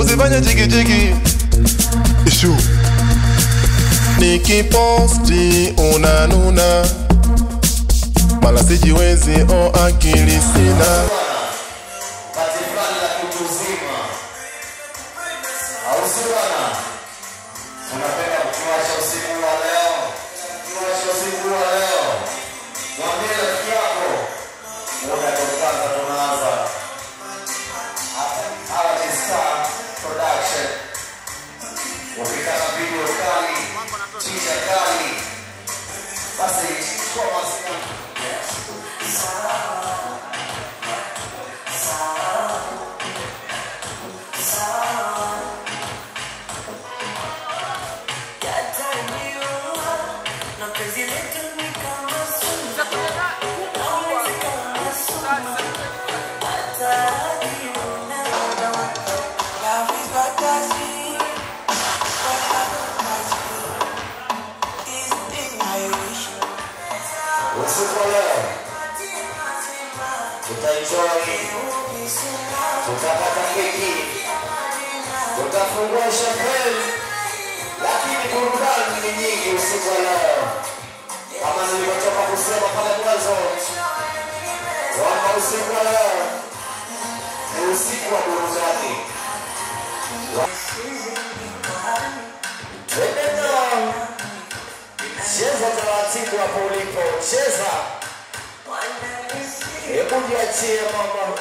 usifanye jiki jiki. Ishu nikiposti unanuna, mala sijiwezi o akili sina. Tutapata keki, tutafungua champagne, lakini burudani ni nyingi usiku wa leo. Kama nilivyotoka kusema pale mwanzo, kwamba usiku wa leo ni usiku wa burudani. Cheza taratibu hapo ulipo, cheza. Hebu jiachie mama.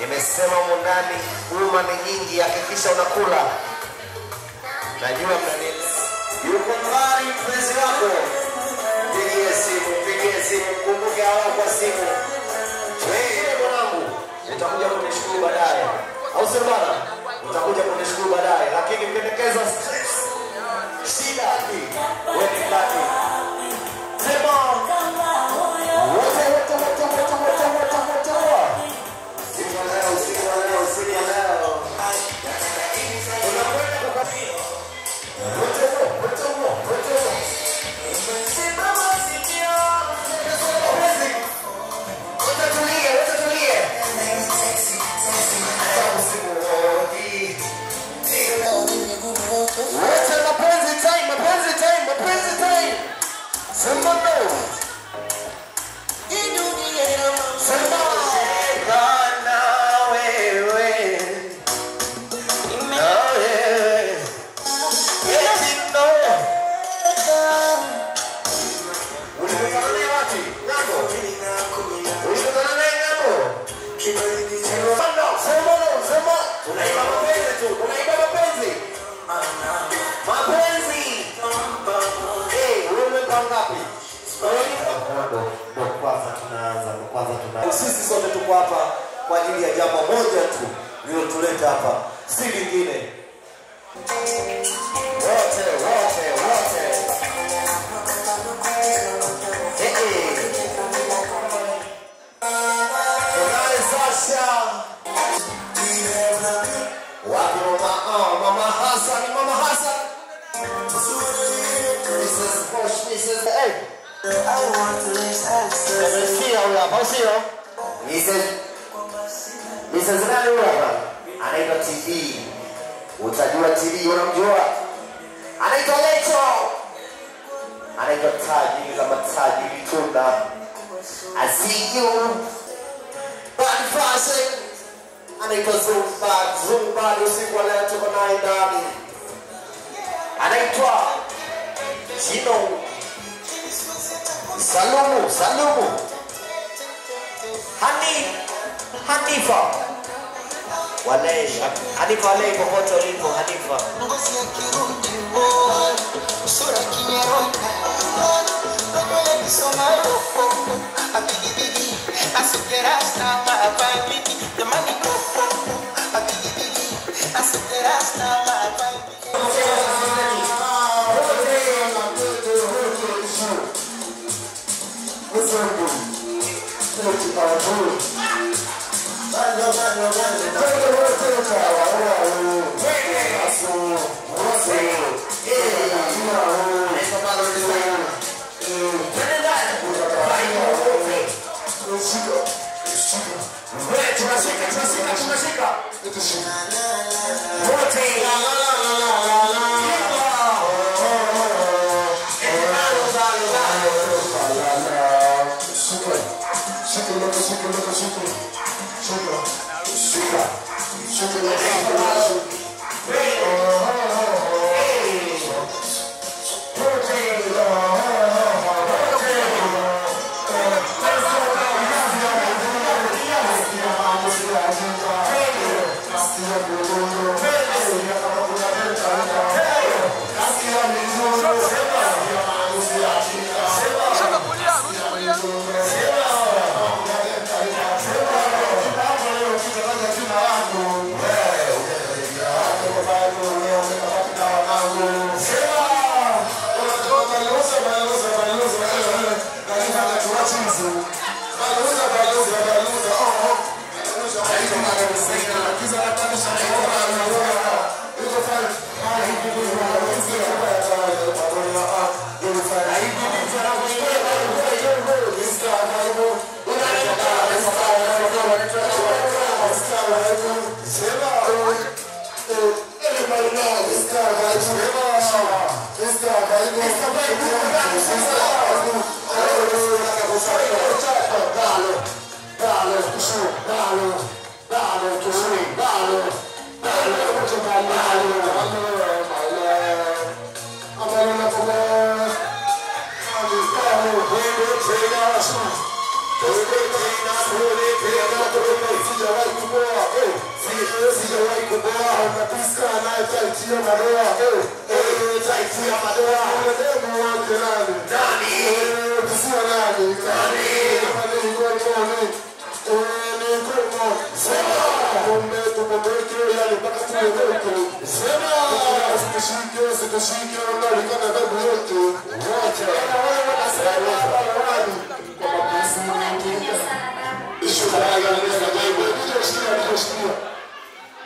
Nimesema mundani, uma ni nyingi, hakikisha unakula. Najua mnanini. Yuko mbali mpenzi wako. Pigie simu, kumbuke hawa kwa simu. Wewe mwanangu, nitakuja kunishukuru baadaye. Au sio bana? Nitakuja kunishukuru baadaye, lakini pendekeza shida hii. Wewe ni plati. Sema. Wote. Sisi sote tuko hapa kwa ajili ya jambo moja tu lililotuleta hapa, si lingine. Wote. Sasha. Wapi Mama Hassan. Mrs. Hey. I want to Mrs. nani hapa? Anaitwa TV. Utajua TV, unamjua? Anaitwa Lecho. Anaitwa Taji, kama Taji Vitunda. I see you. Bad fashion. Anaitwa Zumba, usiku wa leo tuko naye ndani. Anaitwa Chino. Salumu. Hanifa. Hanifa popote ulipo, Hanifa.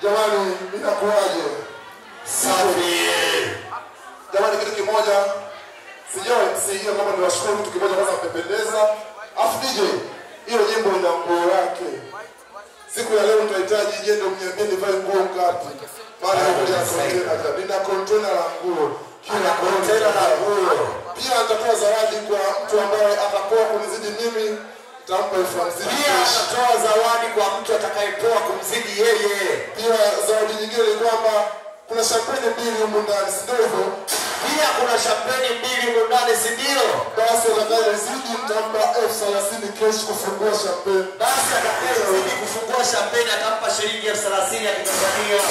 Jamani, inakuaje? Safi. Jamani, kitu kimoja sijui kama niwashukuru kitu kimoja kwanza mpependeza. Afu DJ, hiyo nyimbo ina nguo yake. Siku ya leo tunahitaji je ndio mniambie nivae nguo ngapi? Maana ya container, nina container la nguo. Kila container la nguo. Pia nitatoa zawadi kwa mtu ambaye atapoa kunizidi mimi. Tampa pia atatoa zawadi kwa mtu atakayepoa kumzidi yeye. Pia zawadi nyingine ni kwamba kuna champagne mbili humu ndani, si ndio hivyo? Pia kuna champagne mbili humu ndani, si ndio? Basi atakayezidi mtampa F30 cash kufungua champagne. Basi atakayezidi kufungua champagne atampa shilingi F30 ya Tanzania.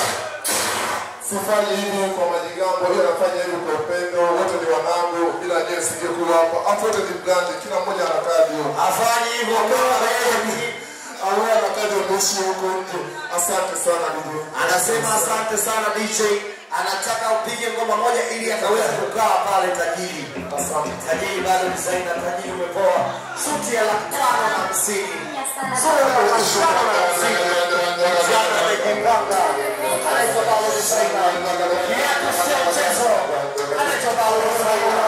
Sifanyi hivi kwa majigambo, hiyo nafanya hivi kwa upendo. Wote ni wanangu, bila nyewe singekuwa hapa. Hapo wote ni brand, kila mmoja anakaa hiyo. Afanye hivyo kama yeye. Awe anakaa ndio huko nje. Asante sana DJ. Anasema asante sana DJ. Anataka upige ngoma moja ili akaweze kukaa pale tajiri. Asante. Tajiri bado ni saina, tajiri umepoa. Suti ya 550. Sura ya 550. Jana amejipanga. Anaitwa Paulo Saina. Yeye kusema mchezo. Anaitwa Paulo Saina.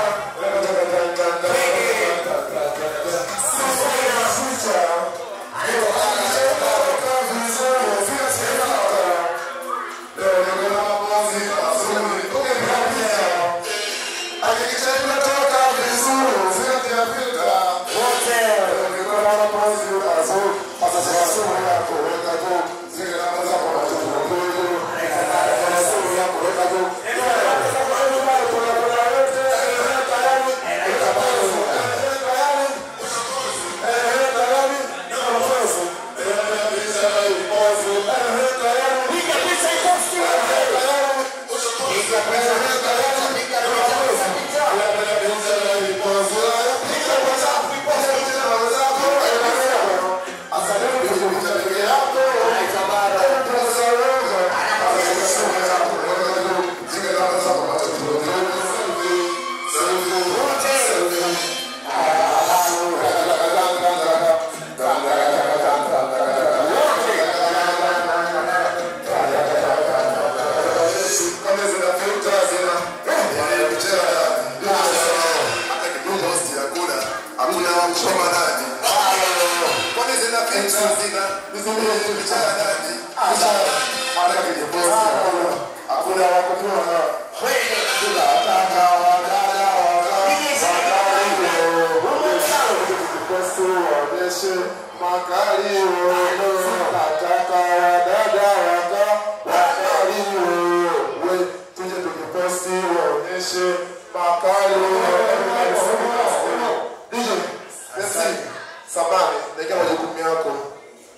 Samani, dakika majukumu yako.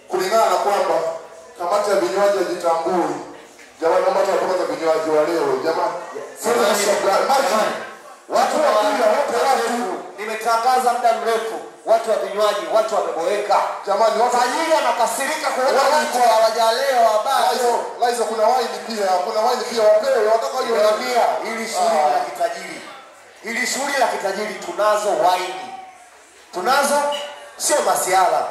Kulingana na kwamba kamati ya vinywaji hajitambui. Jamani, naomba tunapoka vinywaji wa leo. Jamani, watu nimetangaza muda mrefu, watu wa vinywaji, watu wameboeka. Jamani, watu tajiri anakasirika kuona watu hawajalewa bado. Laizo kuna wine pia, wapewe, wataka hiyo Niambia, ili shughuli la kitajiri. Ili shughuli la kitajiri tunazo wine. Tunazo sio masiala.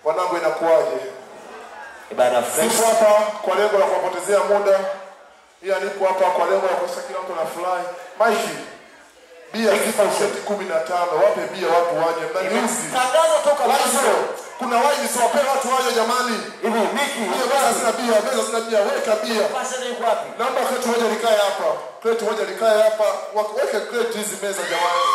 Wanangu inakuaje? Nipo hapa kwa lengo la kuwapotezea muda. Ila nipo hapa kwa lengo la kuhakikisha kila mtu anafurahi. Maiki. Bia zipo seti 15. Wape bia watu waje. Mnaniuzi. Tangazo toka Laizo. Kuna wine sio wape watu waje jamani. Hivi Miki, Hiyo meza zina bia, weka bia. Pasa ni wapi? Naomba crate moja likae hapa. Crate moja likae hapa. Weka crate hizi meza jamani.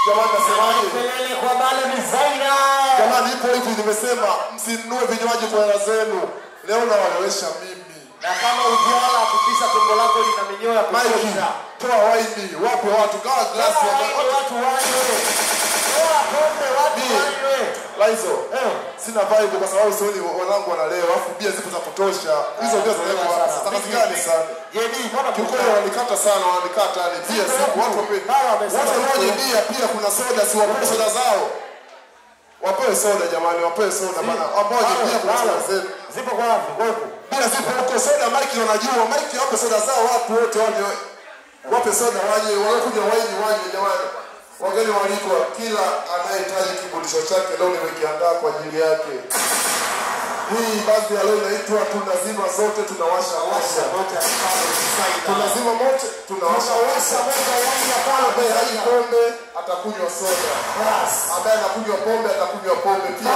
Jamani nasemaje? Kelele kwa bale designer. Jamani ipo hivi nimesema msinunue vinywaji kwa hela zenu. Leo nawalewesha mimi. Na kama ujala kukisha tumbo lako lina minyoo ya kutosha. Toa waini, wape watu kama glass ya watu wanywe. Toa pombe watu wanywe. Laizo, sina vibe kwa sababu sioni wanangu wanalewa, alafu bia zipo za kutosha. Hizo bia zinawekwa wapi? Sasa kazi gani sana? Yeni, mbona kiukweli wananikata sana, wananikata ni bia zipo watu wape. Watu wanaje bia pia kuna soda, si wape soda zao. Wapewe soda jamani, wapewe soda bana. Ambao bia kuna soda zetu. Zipo kwa wapi? Kwepo. Bia zipo huko soda, Mike unajua, Mike wape soda zao watu wote waje. Wape soda waje, wanakuja waini waje jamani. Wageni waliko kila anayehitaji kiburudisho chake leo nimekiandaa kwa ajili yake. Hii baadhi ya leo inaitwa tunazima zote tunawasha washa. Tunazima moto tunawasha washa. Ambaye haji pombe atakunywa soda. Ambaye anakunywa pombe atakunywa pombe pia.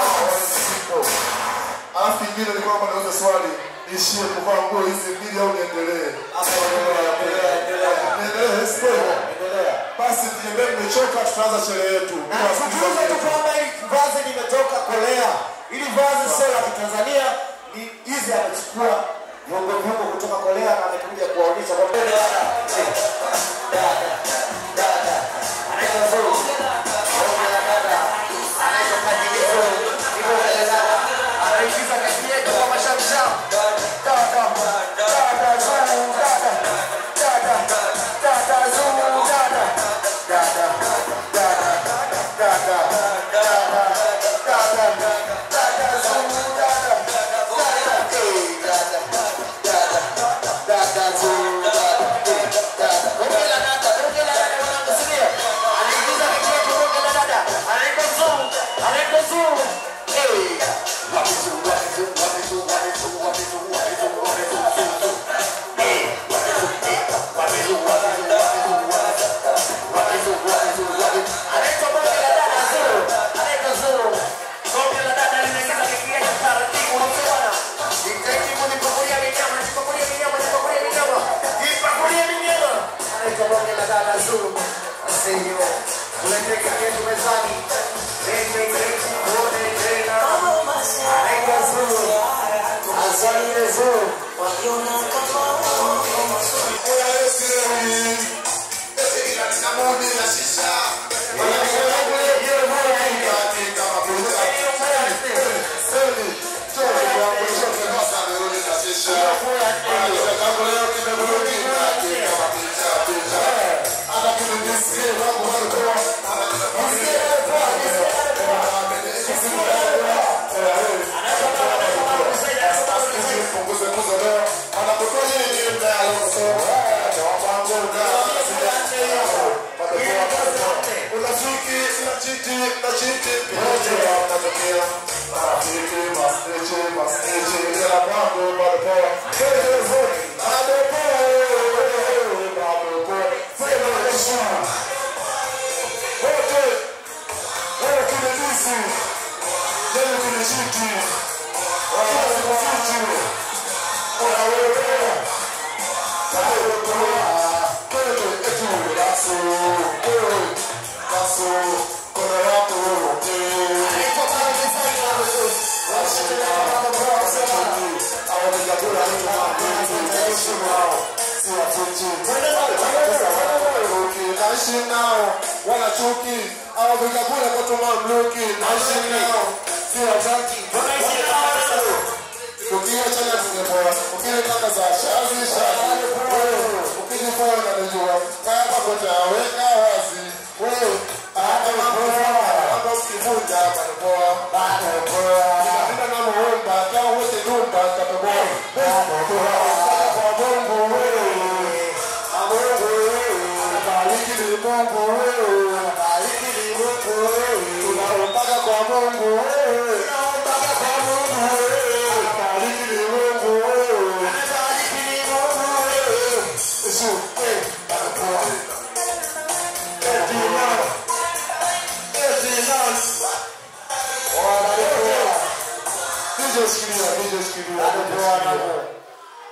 Alafu ingine ni kwamba nauza swali, niishie kuvaa nguo hizi mbili au niendelee? Niendelee, sio? Basi tujembee nimechoka, tutaanza sherehe yetu. Tukiuza tu kwamba hili vazi limetoka Korea. Hili vazi sio la Tanzania, ni hizi amechukua vyombo kutoka Korea na amekuja kuwaonyesha kwa mbele dada. Anaitwa Zoro. Dada. Anaitwa Kajilizo. Anaigiza kazi yetu kwa mashamsham. Hey,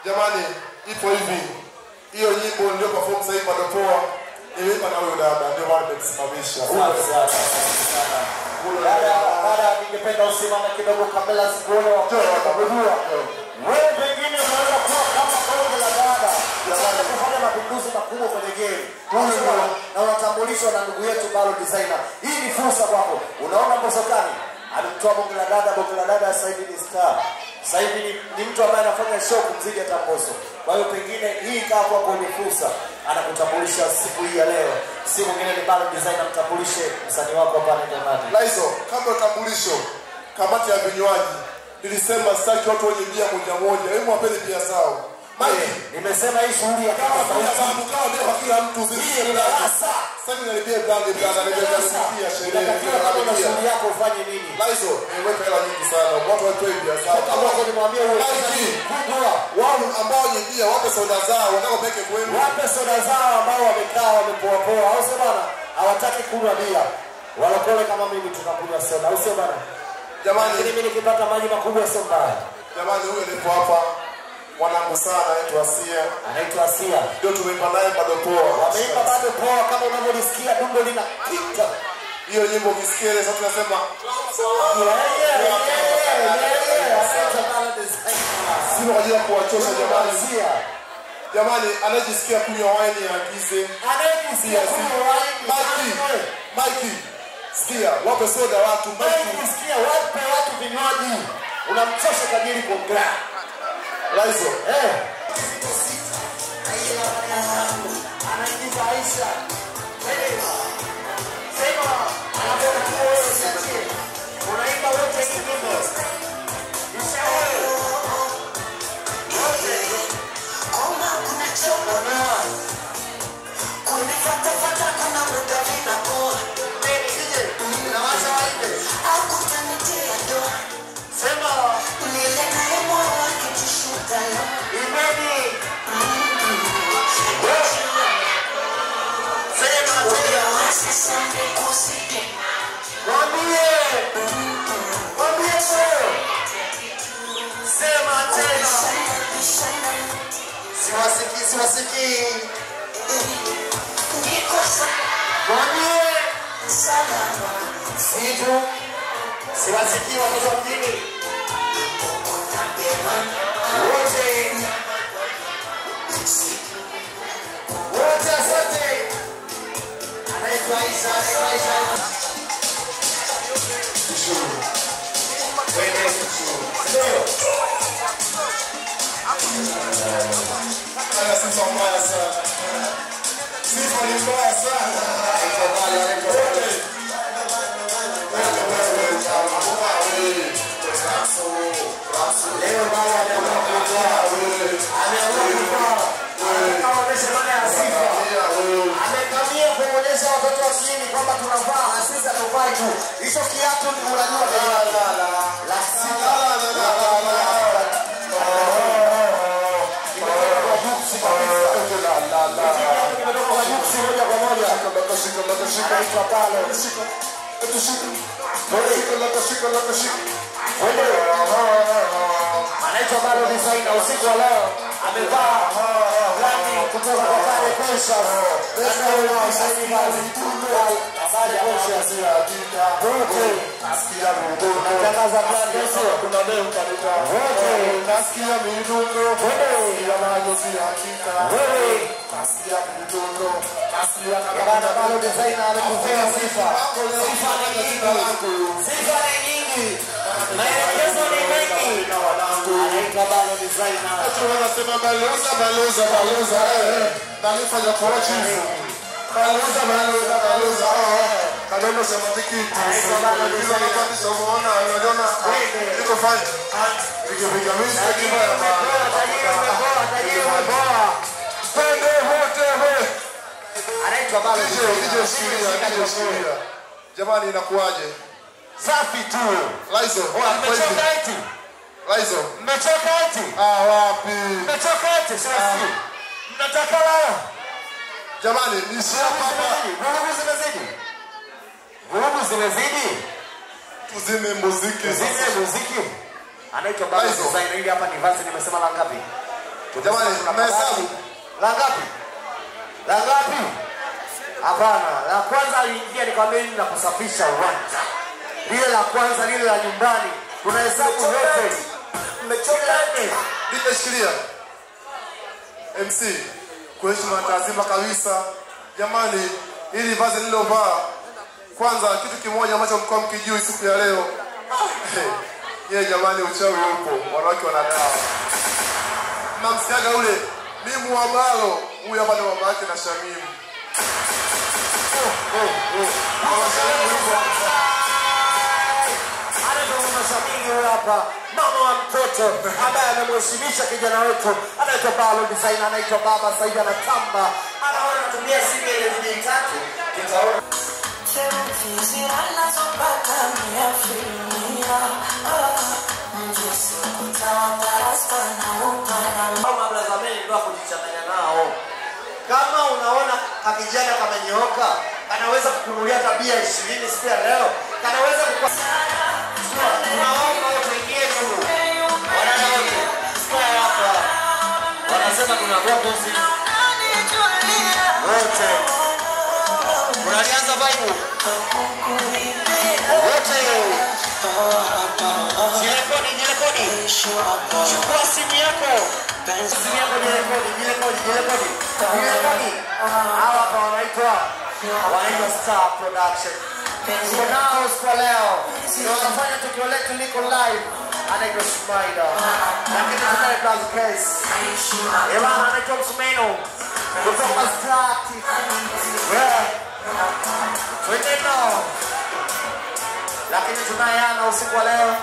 Jamani, ipo hivi. Hiyo nyimbo ndio perform sasa hivi bado poa. Nilipa na huyo dada ndio maana nimesimamisha. Dada ningependa usimame kidogo kabla sikuone wakabudua. Wewe pengine unaweza kuwa kama bonge la dada. Unataka kufanya mapinduzi makubwa kwenye game. Na unatambulishwa na ndugu yetu Balo Designer. Hii ni fursa kwako. Unaona Mbosokani alimtoa bonge la dada sasa hivi ni star. Sasa hivi ni mtu ambaye anafanya show kumzidi hata Mbosso. Kwa hiyo pengine hii ikawa kwako ni fursa. Anakutambulisha siku hii ya leo. Si mwingine ni Balo Designer, mtambulishe msanii wako hapa ni Donati. Laizo, kama utambulisho kamati ya vinywaji nilisema sitaki watu wenye bia moja. Hebu wapeni bia zao. Mike, nimesema hii shughuli ya kama kwa kila mtu hii ni darasa. Sasa nilipia brand brother nilipia sherehe. Kama shughuli yako ufanye nini? Laizo, niweka hela nyingi sana. Watu watoe bia zao. Kama uko nimwambia wewe wao ambao ni bia wape soda zao, wanataka peke kwenu. Wape soda zao ambao wamekaa wamepoa poa. Au sio bana? Hawataki kunywa bia. Walokole kama mimi tunakunywa soda. Au sio bana? Jamani, mimi nikipata maji makubwa sio mbaya. Jamani, huyo nipo hapa. Mwanangu sana anaitwa Asia. Ndio tumeimba naye bado poa. Wameimba bado poa kama unavyolisikia dundo lina kita. Hiyo nyimbo ukisikia sasa tunasema sio kwa ajili ya kuwachosha jamani. Jamani, anajisikia kunywa wine agize. Anajisikia kunywa wine. Mike, sikia, wape soda watu. Mike, sikia, wape watu vinywaji. Unamchosha tajiri kuongea. Laizo, anaingiza Aisha. Sema, anapokuwa wewe siache. Unaimba wote kidogo. Nishauri. Wote. Koma kuna chombo na. Kunifata kuna muda vinapoa. Nije, nawaza wapi? Hakutanitia doa. Sema, nile naye moyo wake kishuka. Imani. Sema tena sasa nikusike. Mwambie sio. Sema tena. Siwasiki. Mwambie salama. Situ. Siwasiki watoto wa mjini. Wote asante. Anaitwa Aisha. sifa mbaya sana. Sifa ni mbaya sana. Leo baba amekamia kuonyesha watoto wa mjini kwamba tunavaa asisi atuvai tu. Hicho kiatu ni unajua la sita. Anaitwa Balo Designer. Usiku wa leo amevaa brandi kutoka kwa Kale Pesa. Natangaza brandi hizo. Kuna leo kanita. Nasikia midundo. Ila majo si hakika. Nasikia midundo. Nasikia Bana Balo Designer amekufia sifa. Sifa ni nyingi. Maelekezo ni mengi. Anaitwa Balo Designer. Tunasema baloza. Nalifanya kwa chifu. Baloza. Kaneno sema tiki. Hizo napati someona unaona iko fine. Nikipiga mimi sitaki baya baya. Pende hote he. Anaitwa Balo Designer. Jamani inakuaje? Safi tu. Laizo. Mmechoka eti? Laizo. Mmechoka eti? Wapi? Mmechoka eti? Sasa. Mnataka leo? Jamani, ni hapa. Vurugu zimezidi. Tuzime muziki. Anaitwa Balo Designer. Hili hapa ni vazi nimesema la ngapi? Jamani, mmehesabu? La ngapi? La ngapi? Hapana, la kwanza aliingia nikamwambia na kusafisha uwanja. Lile la kwanza, lile la nyumbani. Tunahesabu yote. Mmechoka nini? Nimeshikilia. MC, kwa heshima na taazima kabisa. Jamani, hili vazi nilovaa, kwanza kitu kimoja ambacho mko mkijui siku ya leo. Yeye jamani, uchawi upo, wanawake wanadawa. Mnamsiaga ule Mimu wa Balo, huyu hapa ni mama yake na Shamimu. Mama Shamimu yupo hapa. Mama wa mtoto ambaye amemheshimisha kijana wetu anaitwa Balo Design, anaitwa Baba Saidi, anatamba, anaona tumia simu ile video tatu tutaona kama unaona kijana kamenyooka, anaweza kukunulia tabia 20 siku ya leo, anaweza tunaomba tuingie huko. Wanasema kuna bokosi wote. Unalianza Bible wote. Jirekodi. Chukua simu yako. Jirekodi. Hawa hapa wanaitwa Star Production. Tuko nao siku leo. Tunafanya tukio letu liko live. Anaitwa Spider. Lakini tunaye Black Case. Ewana anaitwa Msumeno. Kutoka Star TV. Twendeno. Lakini tunaye ana usiku wa leo.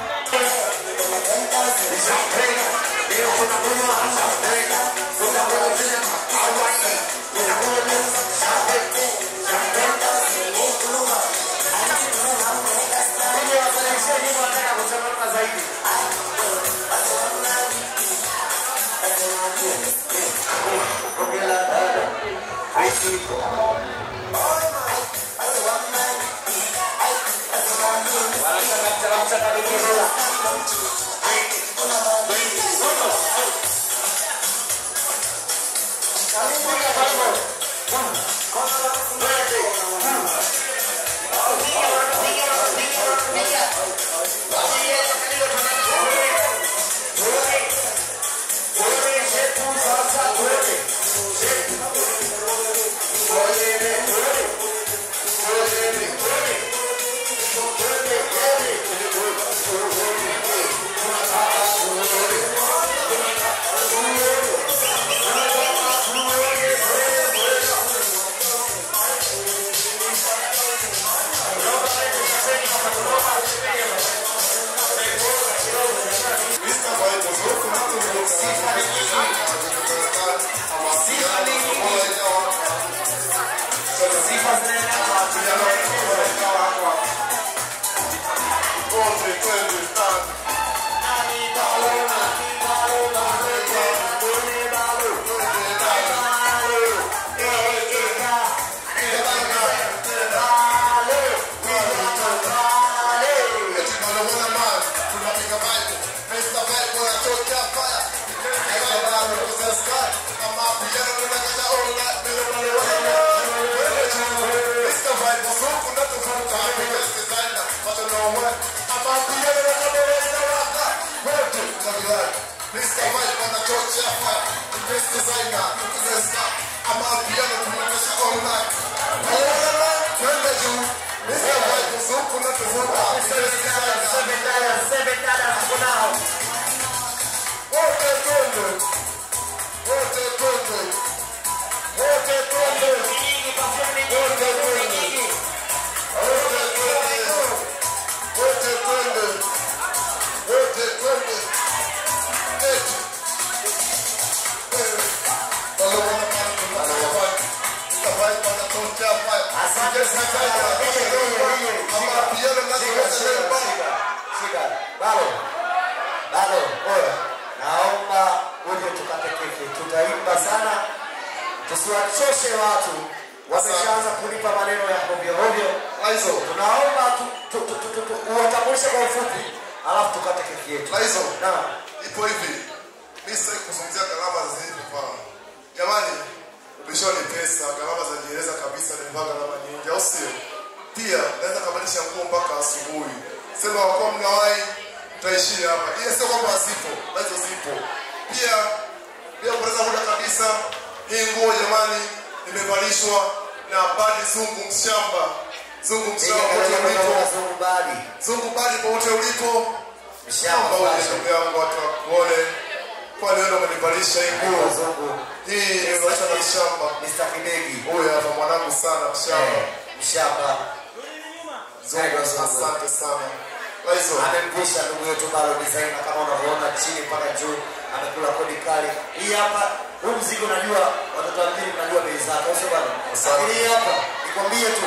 Naomba uje tukate keki. Tutaimba sana. Tusiwachoshe watu. Wameshaanza kulipa maneno ya ovyo. Laizo, tunaomba uwatambulishe kwa ufupi, alafu tukate keki yetu. Laizo, Naam. ipo hivi. Mimi sasa kuzungumzia gharama mpaka na manyingi au sio? Pia naweza kubadilisha nguo mpaka asubuhi. Sema kwa mnawahi tutaishia hapa. Ile sio kwamba zipo, bali zipo. Pia kupoteza muda kabisa. Hii nguo jamani imevalishwa na Badi Zungu Mshamba. Zungu Mshamba pote ulipo. Zungu Badi pote ulipo. Mshamba wewe ndugu yangu watu wakuone. Kwa leo umenivalisha hii nguo Zungu. Hii ni washa na Mshamba. Mr. Kidegi. Huyu hapa mwanangu sana Mshamba. Mshamba. Zungu asante sana. Laizo amempisha ndugu yetu Balo Design kama unavyoona chini mpaka juu amekula kodi kali. Hii hapa huu mzigo najua watoto wengine mnajua bei zake au sio bwana? Lakini hii hapa nikwambie tu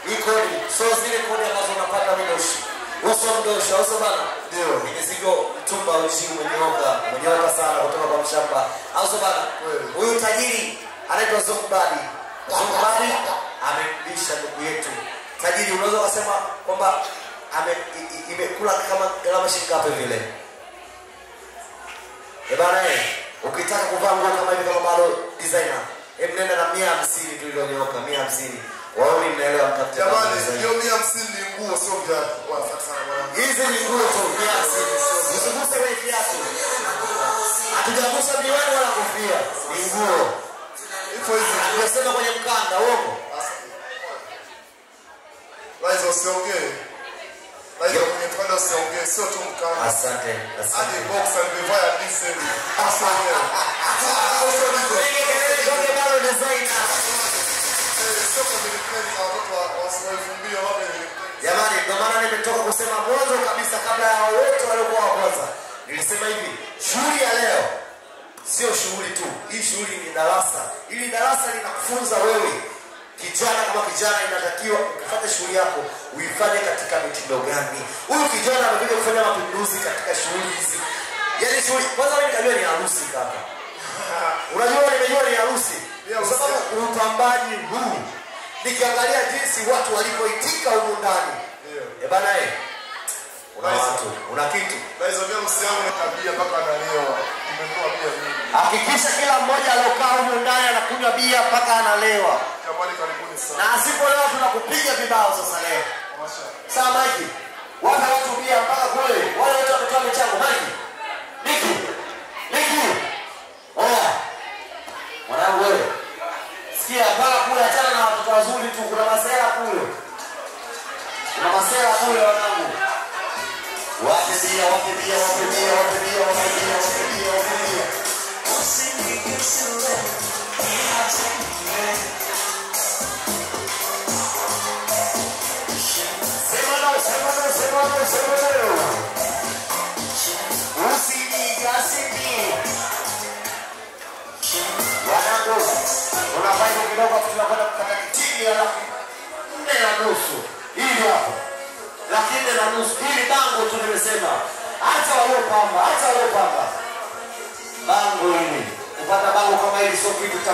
hii kodi sio zile kodi ambazo unapata mdoshi. Uso mdoshi au sio bwana? Ndio. Ni mzigo mtumba uji umenyoka sana kutoka kwa Mshamba. Au sio bwana? Huyu tajiri anaitwa Zumbadi. Zumbadi amempisha ndugu yetu. Tajiri unaweza kusema kwamba imekula kama gharama shilingi ngapi vile? Bana ukitaka kuvaa nguo kama hivi kama Balo Designer, nenda na 150 tu ile nyoka 150. Wao ni mnaelewa mtafuta. Jamani, hiyo 150 ni nguo sio viatu. Kwa sana bwana. Hizi ni nguo tu 150. Usiguse wewe viatu. Hatujagusa miwani wala kofia. Ni nguo. Hizo hizi tunasema kwenye mkanda uongo. Laizo usiongee. Laizo kwenye mkanda usiongee, sio tu mkanda. Asante. Hadi boxer nimevaa diesel. Asante. Wewe Balo Designer. Sio kwa vile kwa watu wasifumbie wapi ni. Jamani, ndio maana nimetoka kusema mwanzo kabisa kabla ya wote waliokuwa wa kwanza. Nilisema hivi, shughuli ya leo sio shughuli tu. Hii shughuli ni darasa. Ili darasa linakufunza wewe kijana kama kijana inatakiwa ukifanya shughuli yako uifanye katika mitindo gani. Huyu kijana amekuja kufanya mapinduzi katika shughuli hizi. Yaani shughuli kwanza mimi nikajua ni harusi kaka. Unajua nimejua ni harusi. Kwa sababu upambaji huu nikiangalia jinsi watu walipoitika huko ndani. Bana una watu, una kitu. Baizo vya msiamu na tabia mpaka analewa. Nimekuwa pia mimi. Hakikisha kila mmoja alokaa huko ndani anakunywa bia mpaka analewa. Jamani karibuni sana. Na asipolewa tunakupiga vibao sasa leo. Sawa Mike. Watu bia mpaka kule. Wale wote wametoa michango Mike. Niki. Oya. Mwanangu wewe. Sikia mpaka kule achana na watoto wazuri tu kuna masela kule. Kuna masela kule wanangu. Wapi bia. Sema leo. Usinigasini. Wanangu, unafanya kidogo tunakwenda kukata kitini ya 4.5. Hili hapo. Lakini 4.5 hili bango tu nimesema. Hata waliopamba. Bango hili. Kupata bango kama hili sio kitu cha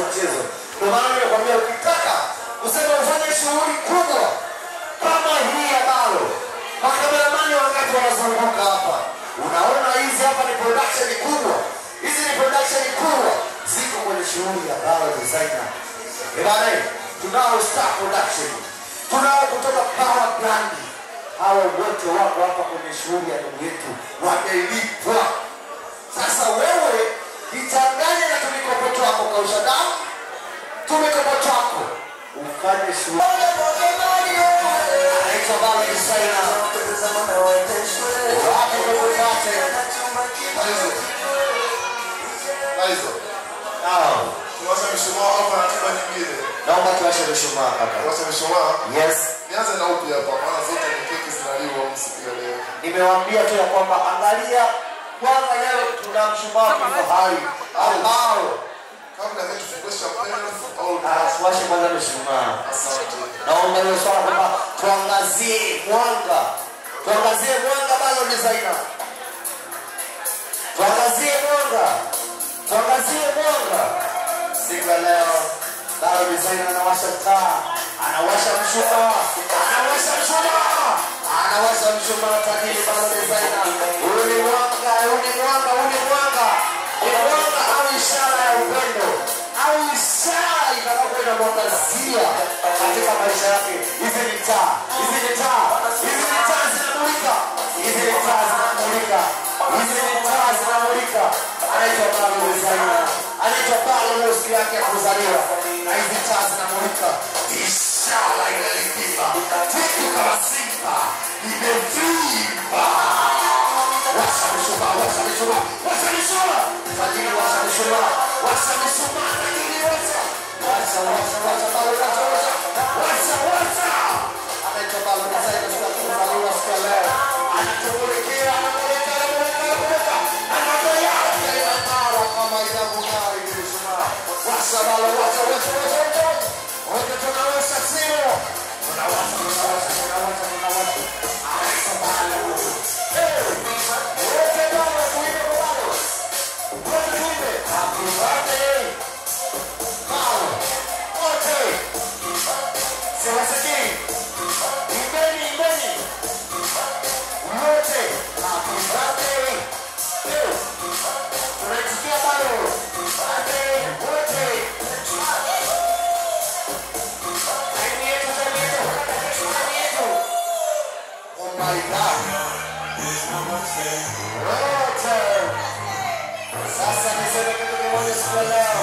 mchezo. Ndio maana nimekwambia ukitaka useme ufanye shughuli kubwa kama hii ya Balo. Makameramani wakati wanazunguka hapa. Unaona hizi hapa ni production kubwa. Hizi ni production kubwa. Ziko kwenye shughuli ya Balo Designer. Bana, tunao Star Production. Tunao kutoka Power Brand. Hawa wote wako hapa kwenye shughuli ya ndugu yetu. Wamelipwa. Sasa wewe jichanganye na tumikopoto wako kausha damu. Tumikopoto wako. Ufanye shughuli. Anaitwa Balo Designer. Wapi mkate? Laizo. Tuwasha mishumaa hapa na tiba nyingine. Naomba tuwashe mishumaa kaka. Tuwashe mishumaa? Yes. Nianze na upi hapa maana zote ni keki zinaliwa siku ya leo. Nimewaambia tu ya kwamba angalia kwanza leo tuna mshumaa kwa hali ambao kabla ya kufungasha mpendo au tuwashe kwanza mishumaa. Asante. Naomba hiyo swala kwamba tuangazie mwanga. Tuangazie mwanga Balo Designer. Tuangazie mwanga. Siku leo Balo Designer anawasha taa, anawasha mshumaa tajiri Balo Designer. Huyu ni mwanga au ishara ya upendo au ishara itakayokwenda kinamwangazia katika maisha yake. Hizi ni taa, hizi ni taa, hizi ni taa zinamulika, hizi ni taa zinamulika, hizi ni taa zinamulika. Anaitwa Balo Designer, anaitwa Balo leo siku yake ya kuzaliwa, na hizi taa zinamulika. Ishara inalipiva tiku kama simba imevimba. Washa mishumaa, washa mishumaa, washa mishumaa, tajiri washa mishumaa, washa mishumaa, tajiri washa, washa, washa, washa, Balo washa, washa, washa, washa. Anaitwa Balo Designer siku ya kuzaliwa siku ya leo. Anatumulikia, anamulika, anamulika, anamulika. Anatoya inang'ara kama inavyong'ara ile mishumaa. Washa Balo, washa, washa, washa, washa. Wote tunawasha sio. Tunawasha, tunawasha, tunawasha, tunawasha. Anaitwa Balo. Wote Balo, tuimbe Balo. Wote tuimbe. Happy birthday. Balo. Wote. Siwasikii. Imbeni, imbeni. Wote. Happy birthday. Tunaitikia Balo. Birthday. Wote. Oh my God. Sasa niseme kitu kimoja siku ya leo.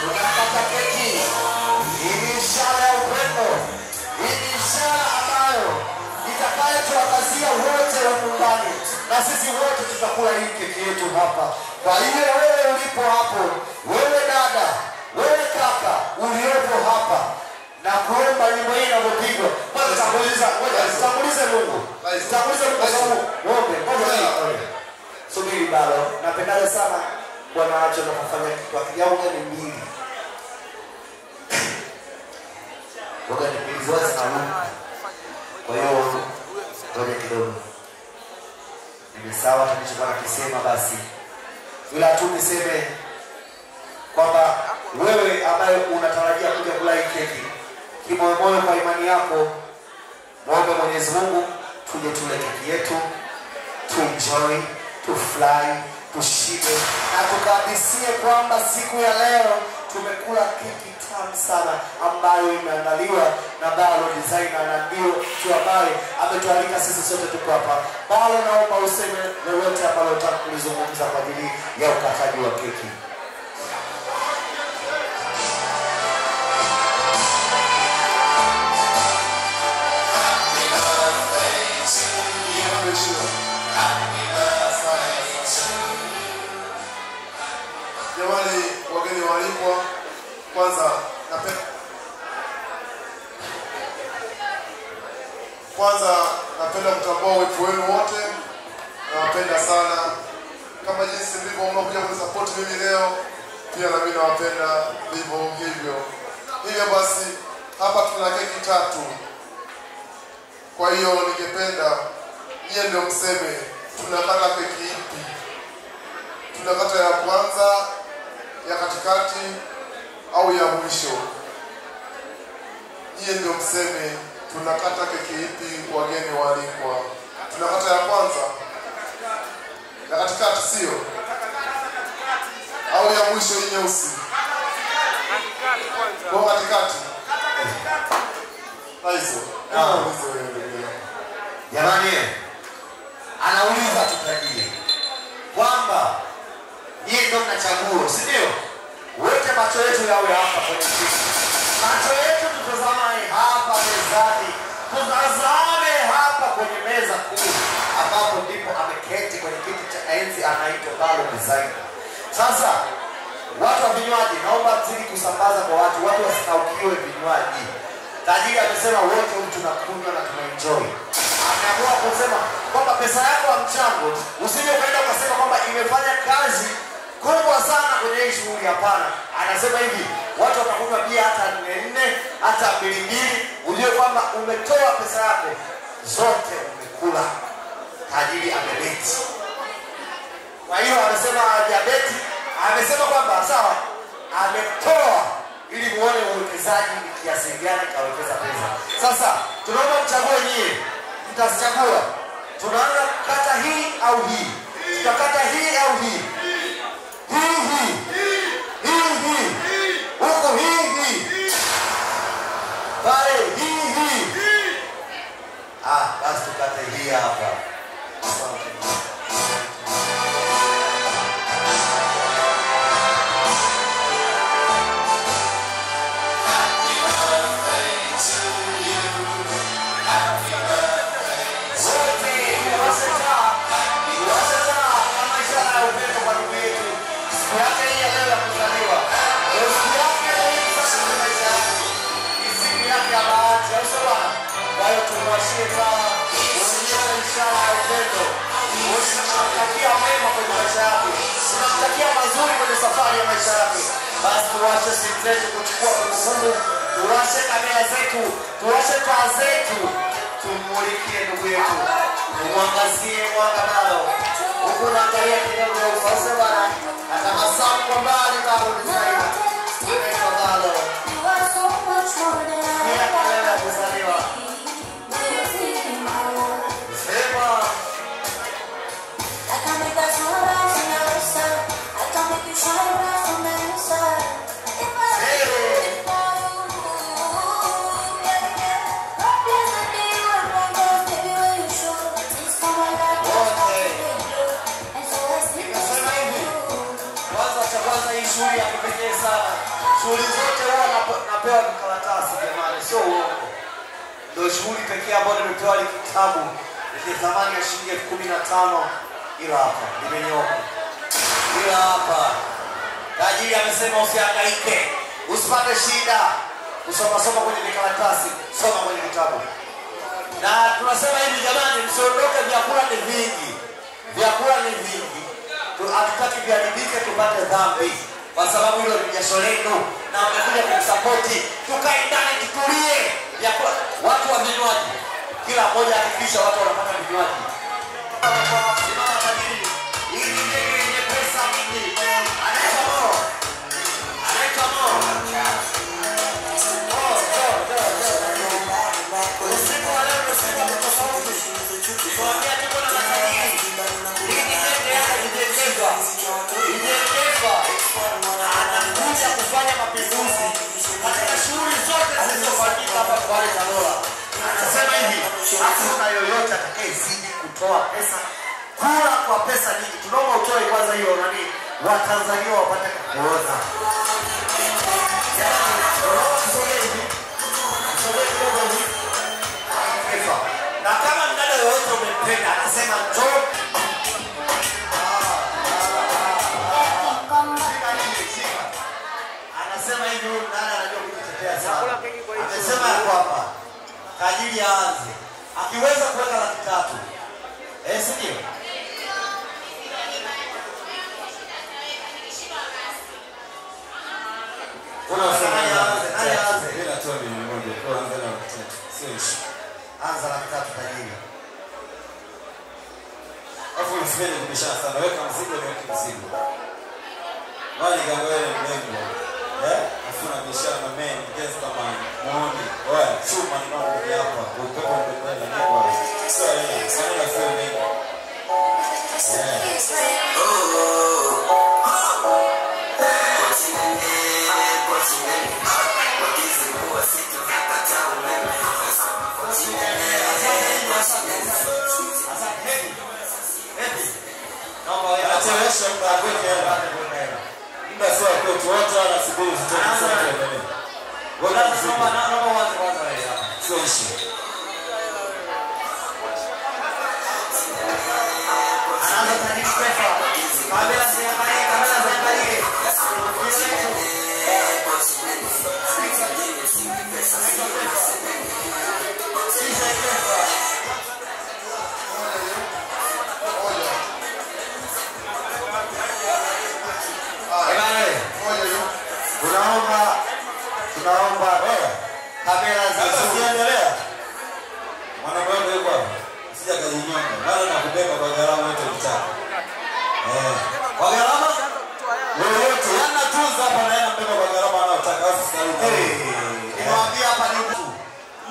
Tunakata keki. Hii ni ishara ya upendo. Hii ni ishara ambayo itakayotuangazia wote wa nyumbani. Na sisi wote tutakula hii keki yetu hapa. Kwa hiyo wewe ulipo hapo, wewe dada, wewe kaka, uliopo hapa, na kuomba nyimbo hii inapopigwa. Kwanza tanguliza Mungu. Tanguliza Mungu kwa sababu ng'ombe. Subiri Balo. Napendaga sana Bwana acho na kufanya kitu akijaunga ni mbili. Boga ni mbili zote na Mungu. Kwa hiyo ngoja kidogo. Nimesawa tulichokuwa tukisema basi. Ila tu niseme kwamba wewe ambaye unatarajia kuja kula hii keki, kimoyomoyo kwa imani yako, muombe Mwenyezi Mungu tuje tule keki yetu, tu enjoy, tu fly, tushibe, na tukahadisie kwamba siku ya leo tumekula keki tamu sana ambayo imeandaliwa na Balo Designer, na ndio tu ambaye ametualika sisi sote tuko hapa. Balo, naomba useme lolote ambalo unataka kulizungumza kwa ajili ya ukataji wa keki. Jamani, wageni waalikwa, kwanza napenda kutambua uwepo wenu wote. Nawapenda sana. Kama jinsi mlivyo mnakuja kunisupport mimi leo, pia na mimi nawapenda vivyo hivyo. Hivyo basi hapa tuna keki tatu. Kwa hiyo ningependa nyie ndio mseme tunakata keki ipi. Tunakata ya kwanza, ya katikati au ya mwisho? Nyie ndio mseme tunakata keki ipi, wageni waalikwa. Tunakata ya kwanza, ya katikati sio? Au ya mwisho hii nyeusi? Kwa katikati. Hizo. Jamani, anauliza tutajie kwamba nyie ndio mnachagua, si ndio? Wote macho yetu yawe hapa kwenye kiti. Macho yetu tutazame hapa mezani. Tutazame hapa kwenye meza kuu ambapo ndipo ameketi kwenye kiti cha enzi, anaitwa Balo Designer. Sasa watu wa vinywaji, naomba mzidi kusambaza kwa watu wasikaukiwe vinywaji. Tajiri amesema wote tunakunywa na tunaenjoy. Ameamua kusema kwamba pesa yako ya mchango usije ukaenda ukasema kwamba imefanya kazi kubwa sana kwenye hii shughuli. Hapana, anasema hivi, watu watakunywa bia hata 4 hata 2, ujue kwamba umetoa pesa yako zote umekula. Tajiri amebeti. Kwa hiyo amesema hajabeti, amesema kwamba sawa, ametoa ili muone uwekezaji ni kiasi gani kawekeza pesa. Sasa tunaomba mchague nyie, mtachagua tunaanza kukata hii au hii, tutakata hii au hii, hii huko hii Mkate hii hapa. Basi tuwashe simu zetu kuchukua kumbukumbu, tuwashe kamera zetu, tuwashe taa zetu, tumulikie ndugu yetu, tumwangazie mwanga nalo. Huku naangalia kidogo ya ufalme bana, atamasamu kwa mbali bado nisaida. Tumeto nalo. Kila kalenda kuzaliwa. Sema. Shughuli ya kipekee sana. Shughuli zote huwa napewa karatasi jamani, sio uongo. Ndio shughuli pekee ambayo nimepewa ile kitabu yenye thamani ya shilingi 15,000 ila hapa nimenyoka. Ila hapa tajiri amesema usihangaike, usipate shida. Usoma kwenye karatasi, soma kwenye kitabu. Na tunasema hivi jamani, msiondoke, vyakula ni vingi. Vyakula ni vingi. Hatutaki viharibike tupate dhambi. Kwa sababu hilo ni jasho lenu na wamekuja kumsapoti. Tukae ndani tutulie. Watu wa vinywaji, kila mmoja hakikisha watu wanapata vinywaji. Simama tajiri. Hii ni ndege yenye pesa mingi. Anaitwa Mo. Usiku wa leo unasema tofauti. Tuambia tuko na matajiri. Hii ni ndege yake ijengezwa. Anakuja kufanya mapinduzi katika shughuli zote zilizofanyika hapa kwa Tabora. Anasema hivi, hakuna yoyote atakayezidi kutoa pesa, kula kwa pesa nyingi. Tunaomba utoe kwanza hiyo nani, Watanzania wapate kuona. Na kama mdada yoyote umempenda, anasema njoo. Anasema hivi, huyu mdada anajua kujitetea sana. Anasema ya kwamba tajiri aanze, akiweza kuweka 300,000. Si ndio? Unasema nani aanze? Bila toni mmoja, kwa anza na 300. Sio. Anza na 300 tajiri. Afu usifanye biashara sana, weka mzigo na weka mzigo. Wani gangwele mlengo. Afuna biashara na mimi guess kama muone. Oya, chuma ni mambo hapa. Upepo ndio ndio kwa. Sio yeye, sana sio mimi. Atawesha mbago hela. Muda sio kwa tuota na sibiri zitoke zote. Wala soma na wazi hapa. Sio ishi. Anaanza tajiri pesa. Kamera ziangalie. Tunaomba kamera ziendelea. Mwanabwana yuko hapa. Sija kajinyonga. Bado nakubeba kwa gharama yote mtaka. Kwa gharama yote yana tunza hapa na yana mbeba kwa gharama anayotaka usikarudi. Niwaambia hapa ni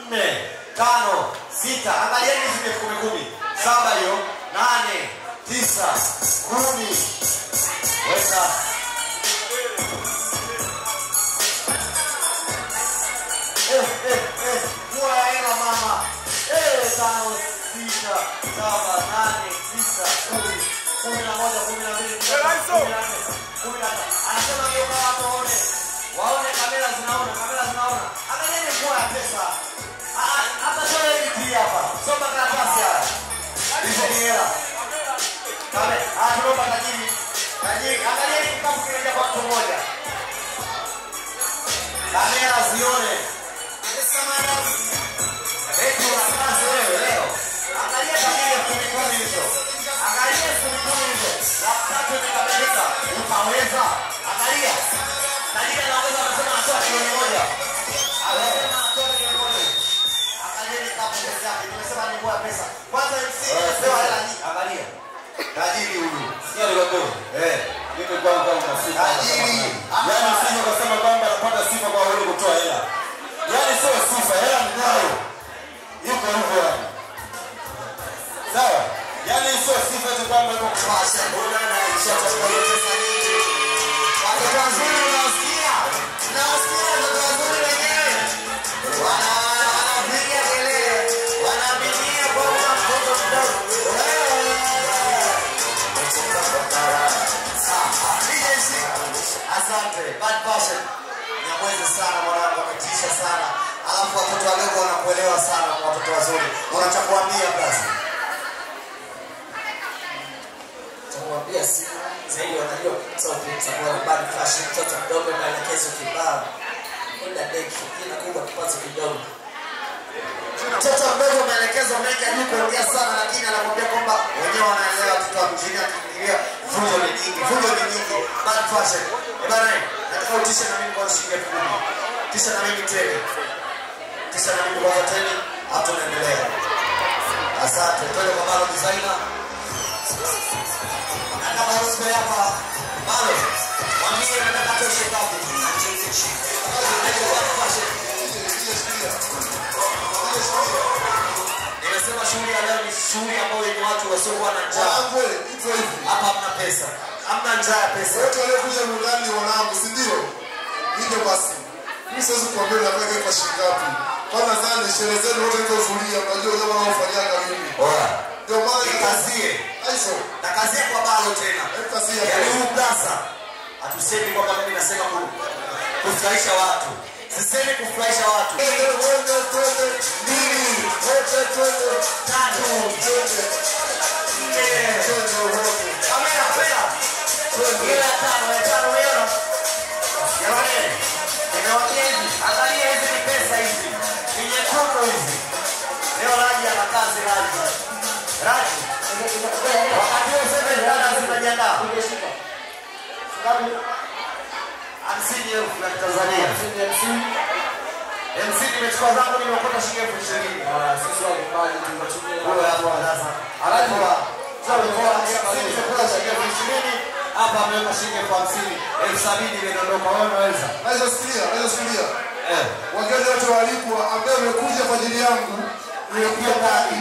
4, 5, 6. Angalieni hizi 10. 7 hiyo, 8, 9, 10. Weka. Mwa hela mama. 5, 6. Anasema geuka watu waone. Waone kamera zinaona. Angalieni kwa pesa. Hapa sio hivi hapa. Soma karatasi hapa. Hizo ni hela. Kamera. Tunaomba tajiri. Angalieni kitabu kinaja kwa mtu mmoja. Kamera zione. Eti unakaza wewe leo. Angalia tajiri ya kumikoni hizo. Angalia kumikoni hizo. Laptop imekamilika. Utaweza. Angalia. Tajiri anaweza kusema atoa milioni moja. Anasema atoa milioni moja. Angalieni kitabu chake. Nimesema ni kwa pesa. Kwanza MC sio hela nyingi. Angalia. Tajiri huyu. Sikia ndio. Mimi kwanza unasifa. Tajiri. Yaani sio kusema kwamba anapata sifa kwa wewe kutoa hela. Yaani sio sifa, hela ni nayo. Yuko hivyo yani. Sawa? Yaani sio sifa tu kwamba yuko Pasha bora na ishara kwa pesa nyingi. Watu wazuri unasikia? Unasikia watu wazuri wenyewe? Wanapiga kelele. Wanapigia kwa mtoto mdogo. Asante. Bad passion. Nyamwezi sana mwanangu, ametisha sana. Alafu watoto wadogo wanakuelewa sana kwa watoto wazuri. Unachokuambia basi? Tumwambia si zaidi wanajua sauti za bad fashion, mtoto mdogo maelekezo kibao. Kwenda deki, kila kubwa kipato kidogo. Mtoto mdogo maelekezo mengi ajui kuongea sana, lakini anakuambia kwamba wenyewe wanaelewa watoto wa mjini akiingilia fujo ni nyingi. Bad fashion. Bwana, nataka utishe na mimi kwa shilingi 10,000. Tisha na mimi tena. Tisha na mimi kwa tena, hapo tunaendelea. Asante. Twende kwa Malo designer. Kama usipo hapa Malo, mwambie nataka toshe kapi. Nimesema shughuli ya leo ni shughuli ambayo yenye watu wasiokuwa na njaa. Hapa hamna pesa. Hamna njaa ya pesa. Wote waliokuja mundani ni wanangu, si ndio? Hivyo basi. Mimi siwezi kuambia na peke kwa shilingi ngapi. Kwa nadhani sherehe zenu wote ndio zulia, mnajua jambo wanaofanyanga mimi. Bora. Ndio maana kazie. Aiso. Na kazie kwa Malo tena. Kazie. Yaani huu plaza. Hatusemi kwamba mimi nasema kufurahisha watu. Sisemi kufurahisha watu. Angalia hizi ni pesa hizi. Ni nyekundu hizi. Leo Raji anakazi Raji. Wakati huo sema dada zinajiandaa. Hamsini elfu ya Tanzania. MC nimechukua zangu nimeokota shilingi 20,000. Sisi wa vipaji tunatumia. Kwa hapo sasa. Alafu hapa ameweka shilingi 50,000. 70,000 imedondoka. Wewe unaweza. Naweza sikia. Wageni wote walipwa ambao wamekuja kwa ajili yangu. Nimekuja ndani.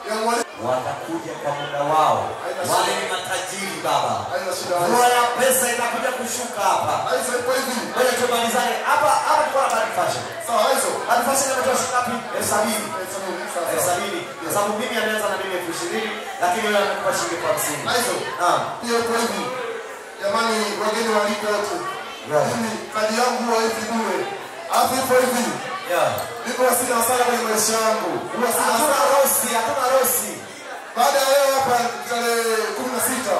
Ya mwalimu watakuja kwa muda wao. Wale ni matajiri baba. Mvua ya pesa itakuja kushuka hapa. Wewe tumalizane. Hapa tuko na bad fashion. Sawa hizo. Bad fashion inatoa shilingi ngapi? 70,000. 70,000. Kwa sababu mimi ameanza na mimi 20,000, lakini wewe amekupa shilingi 50,000. Hizo. Hiyo kwa hivi. Jamani wageni waliko wote. Mimi kadi yangu huwa hivi bure. Alafu ipo hivi. Niko sina sana kwenye maisha yangu. Hatuna rosi. Baada ya leo hapa tarehe 16.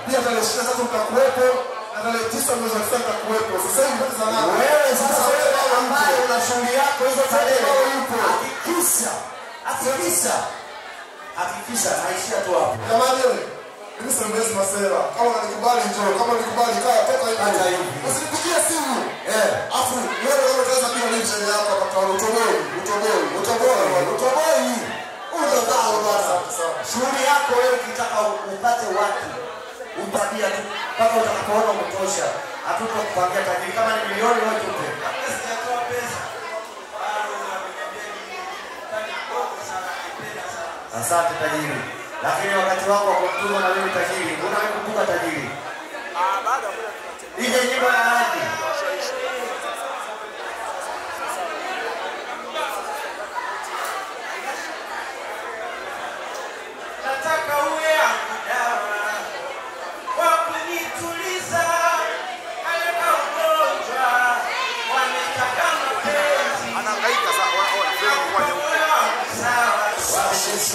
Pia tarehe 23 mtakuwepo na tarehe 9 mwezi wa 9 mtakuwepo. Sasa hivi mbona sana? Wewe sasa wewe ambaye una shughuli yako hizo tarehe yupo. Hakikisha naishia tu hapo. Jamani wewe mimi sembezi masera. Kama unanikubali njoo, kama unanikubali kaa toka hivi. Usinipigie simu. Afu wewe kama unaweza bila mimi sherehe yako hapa kwa utoboi. Unadhao bwana. Shughuli yako wewe ukitaka upate watu. Upatia tu mpaka utakapoona umetosha. Hatuko kupangia tajiri kama ni milioni wewe tupe. Sijatoa pesa. Asante tajiri. Lakini wakati wako wa kumtuma na mimi tajiri, unakumbuka tajiri? Bado ile nyimbo ya Raji.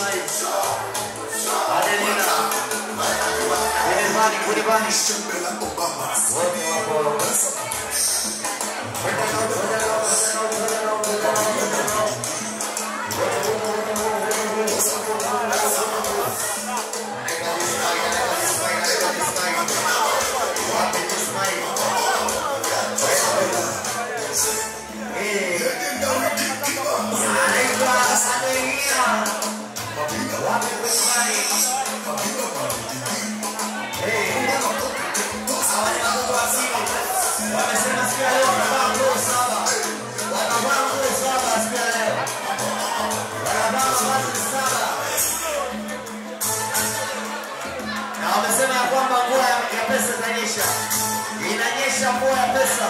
Ismail. Adelina. Elevani, Kulibani. Wote wapo. Na wamesema ya kwamba mvua ya pesa inanyesha. Inanyesha mvua ya pesa.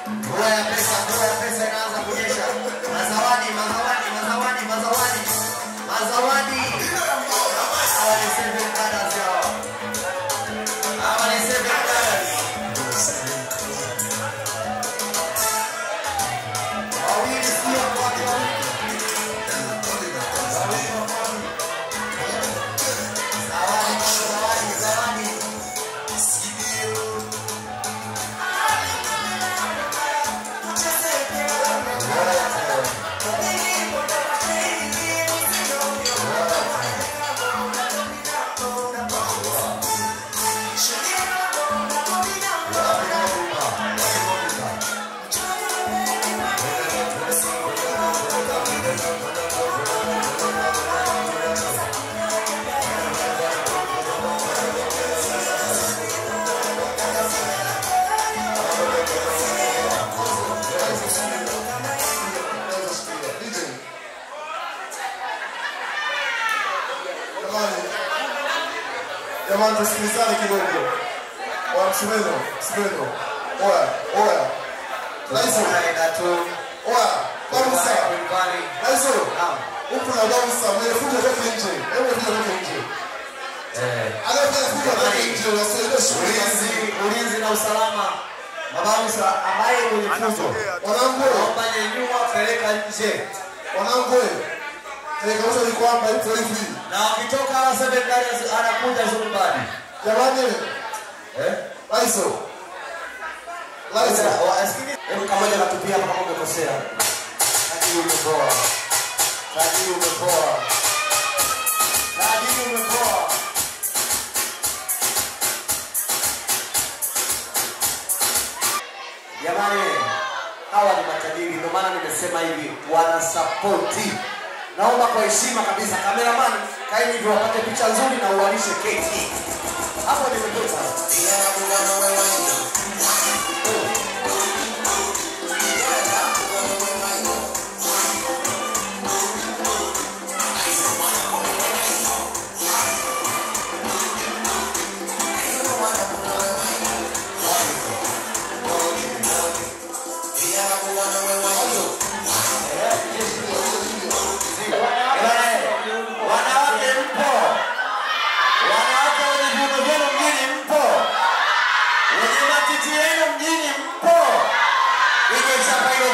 Mvua ya pesa, mvua ya pesa inaanza kunyesha. Mazawadi, mazawadi, mazawadi, mazawadi. Mazawadi. Hawa ni seven brothers yao. Hawa ni seven brothers. Wawili sio kwa wawili. Jamani, tusikilizane kidogo. Msumeno, msumeno. Oya, oya. Laiso. Oya, Bausa. Laiso. Upo na Bausa, mwefuja toke nje. Hebu fuja toke nje. Aliyefanya fuja toke nje, unasaidia shughuli. Ulinzi na usalama. Mabausa ambaye mwenye fujo. Wanangu, naomba nyanyua peleka nje. Wanangu. Kausa ni kwamba ipo hivi. Na wakitoka hawa seven brothers anakuja Zumbani. Jamani. Laiso. Laiso. Hebu kamoja natupia hapa kama umekosea. Tajiri umepoa. Tajiri umepoa. Tajiri umepoa. Jamani, hawa ni matajiri, ndio maana nimesema hivi, wanasapoti. Naomba kwa heshima kabisa, cameraman, kaeni hivyo wapate picha nzuri na uwalishe keki. Hapo nimepita. Mjini mpo. Ije chapa hilo